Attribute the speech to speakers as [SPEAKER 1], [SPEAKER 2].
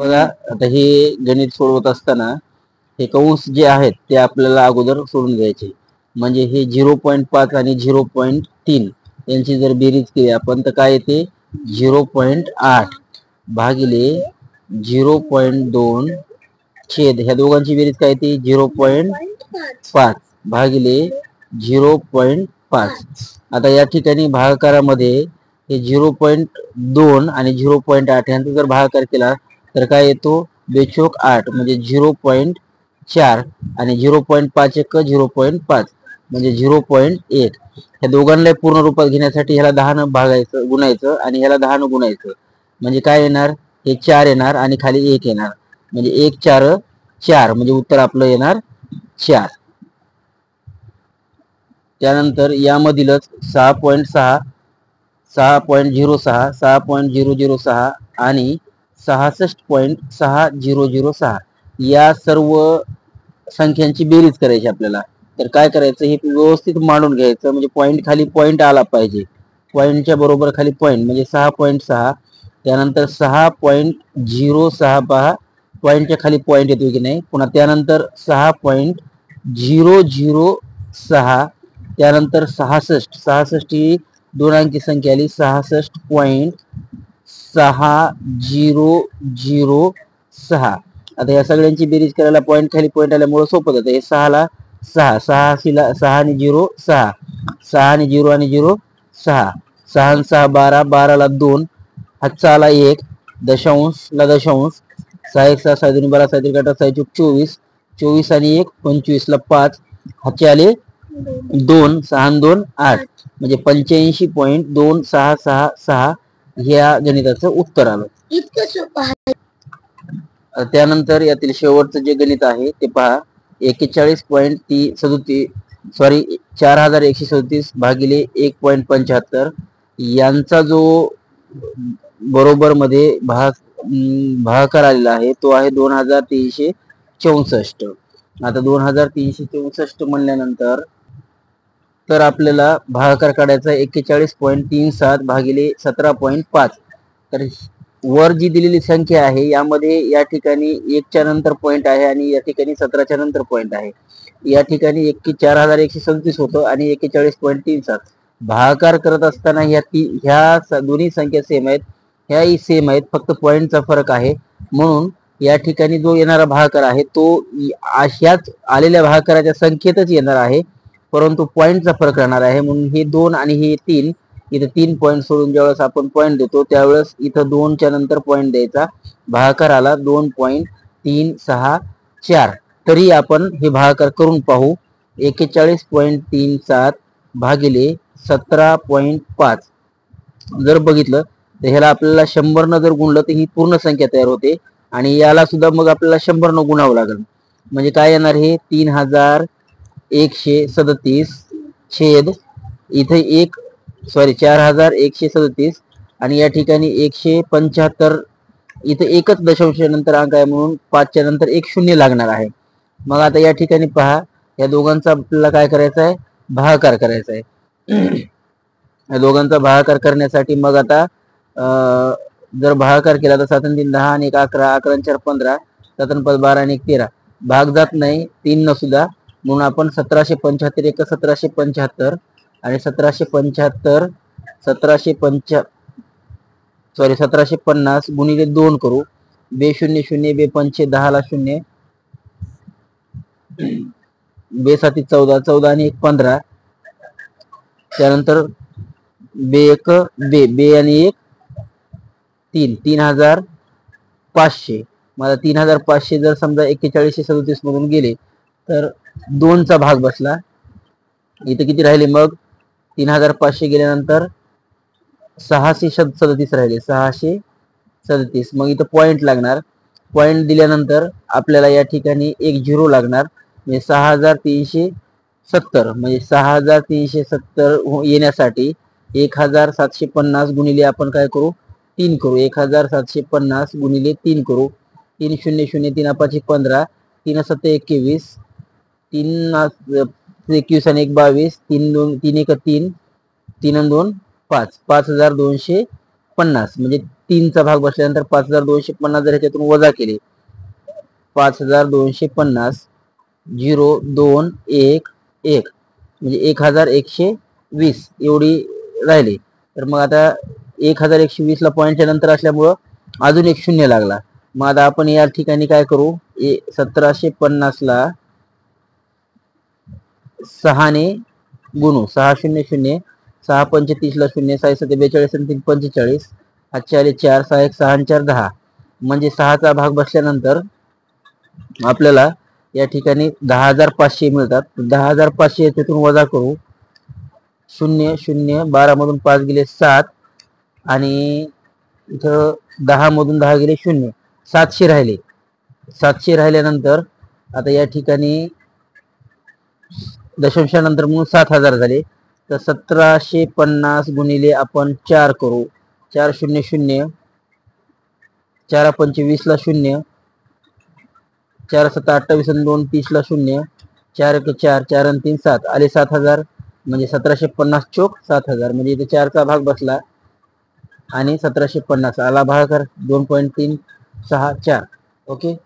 [SPEAKER 1] बघा आता हे गणित सोडवत असताना हे कंस जे आहेत ते आपल्याला अगोदर सोडून घ्यायचे. म्हणजे हे 0.5 आणि 0.3 यांची जर बेरीज केली आपण तर काय येते 0.8 भागिले 0.2 छेद ह्या दोघांची बेरीज काय येते 0.5 भागिले 0.5. आता या ठिकाणी भागाकारामध्ये हे 0.2 आणि 0.8 यांचा जर भागाकार केला तर काय येतो बेचोक 8 म्हणजे 0.4 आणि 0.5 एक 0.5 म्हणजे 0.8. ह्या दोघांना पूर्ण रूपात घेण्यासाठी ह्याला 10 न भागायचं गुणायचं आणि ह्याला 10 न गुणायचं म्हणजे काय येणार हे 4 येणार आणि खाली 1 येणार म्हणजे 1 4 4 म्हणजे उत्तर आपलं येणार 4. त्यानंतर यामधीलच 6.6 6.06 6.006 आणि 66.6006 या सर्व संख्यांची बेरीज करायची आपल्याला. तर काय करायचं हे व्यवस्थित मांडून घ्यायचं म्हणजे पॉईंट खाली पॉईंट आला पाहिजे. पॉईंटच्या बरोबर खाली पॉईंट म्हणजे 6.6 त्यानंतर 6.06 पहा पॉईंटच्या खाली पॉईंट येतो की नाही. पुन्हा त्यानंतर 6.006 त्यानंतर 66 ही 2 अंकी संख्या आली 66.6006. आता या सगळ्यांची बेरीज करायला पॉईंट खाली पॉईंट आल्यामुळे सोपं जातं. हे 6 ला 6 6 आणि 0 6 6 आणि 0 आणि 0 6 6 आणि 6 12 12 ला 2 हातचा आला 1 दशांश ला दशांश 6 1 6 6 2 12 6 3 8 6 24 24 आणि 1 25 ला 5 हातचे आले 2 6 2 8 म्हणजे 85.2666 ह्या गणिताचं उत्तर आलं.
[SPEAKER 2] इतकं सोपं आहे.
[SPEAKER 1] त्यानंतर यातील शेवटचं जे गणित आहे ते पहा 41.37 सॉरी 4137 भागिले 1.75 यांचा जो बरोबर मध्ये भागाकार आलेला आहे तो आहे 2364. आता 2364 म्हणल्यानंतर तर आपल्याला भागाकार काढायचा 41.37 भागिले 17.5. तर वर जी दिलेली संख्या आहे यामध्ये या ठिकाणी 1 च्या नंतर पॉइंट आहे आणि या ठिकाणी 17 च्या नंतर पॉइंट आहे. या ठिकाणी 4137 होतं आणि 41.37 भागाकार करत असताना ह्या दोन्ही संख्या सेम आहेत ह्याही सेम आहेत फक्त पॉइंटचा फरक आहे. म्हणून या ठिकाणी जो येणारा भागाकार आहे तो ह्याच आलेल्या भागाकाराच्या संख्येतच येणार आहे परंतु पॉइंटचा फरक राहणार आहे. म्हणून हे 2 आणि हे 3 इथे 3 पॉईंट सोडून ज्यावेळेस आपण पॉईंट देतो त्यावेळेस इथं 2 च्या नंतर पॉईंट द्यायचा. भागाकार आला 2.364. तरी आपण हे भागाकार करून पाहू 41.37 भागिले 17.5 जर बघितलं तर ह्याला आपल्याला 100 न जर गुणलं तर ही पूर्ण संख्या तयार होते आणि याला सुद्धा मग आपल्याला 100 न गुणावं लागेल. म्हणजे काय येणार हे 3137 छेद इथे 4137 आणि या ठिकाणी 175 इथे एकच दशांश नंतर अंक आहे म्हणून 5 च्या नंतर 1 शून्य लागणार आहे. मग आता या ठिकाणी पहा या दोघांचा आपल्याला काय करायचा आहे भागाकार करायचा आहे. या दोघांचा भागाकार करण्यासाठी मग आता जर भागाकार केला तर 7 3 10 आणि 1 11 11 4 15 7 5 12 आणि 1 13 भाग जात नाही 3 न सुद्धा म्हणून आपण 1775 1 1775 आणि 1750 गुणिले 2 करू. बे 0 0 बे 5 10 ला 0 बे 7 14 14 आणि 1 15 त्यानंतर बे 1 बे आणि 1 3 3500. मला 3500 जर समजा 4137 मधून गेले तर 2 चा भाग बसला. इथे किती राहिले मग 3500 गेल्यानंतर 637 राहिले 637. मग इथं पॉइंट लागणार. पॉइंट दिल्यानंतर आपल्याला या ठिकाणी एक झिरो लागणार म्हणजे 6370 म्हणजे 6370 येण्यासाठी 1750 गुणिले आपण काय करू 3 करू. 1750 गुणिले 3 करू. 3 0 0 3 5 15 3 7 21 3 21 आणि 1 22 3 2 3 1 3 3 2 5 5220 50 म्हणजे 3चा भाग बसल्यानंतर 5250 जर ह्याच्यातून वजा केले 5250 0,2,1,1 म्हणजे 1120 एवढी राहिली. तर मग आता 1120 ला पॉईंटच्या नंतर असल्यामुळं अजून एक शून्य लागला. मग आता आपण या ठिकाणी काय करू 1750 ला 6 ने गुणू 600 6 पंच 30 ला 0 6 7 42 आणि 3 45 5 आले 4 6 1 6 4 10 म्हणजे 6चा भाग बसल्यानंतर आपल्याला या ठिकाणी 10,500 मिळतात. 10,500 याच्यातून वजा करू 0 0 12 मधून 5 गेले 7 आणि इथं 10 मधून 10 गेले 0 700 राहिले. 700 राहिल्यानंतर आता या ठिकाणी दशांशानंतर म्हणून 7,000 झाले. तर 1750 गुणिले आपण 4 करू 4 0 0 4 पंच 20 ला 0 4 7 28 आणि 2 30 ला 0 4 1 4 4 आणि 3 7 आले 7,000 म्हणजे 1750 चोक 7,000 म्हणजे इथे 4चा भाग बसला आणि 1750 आला भागाकार 2.364 ओके.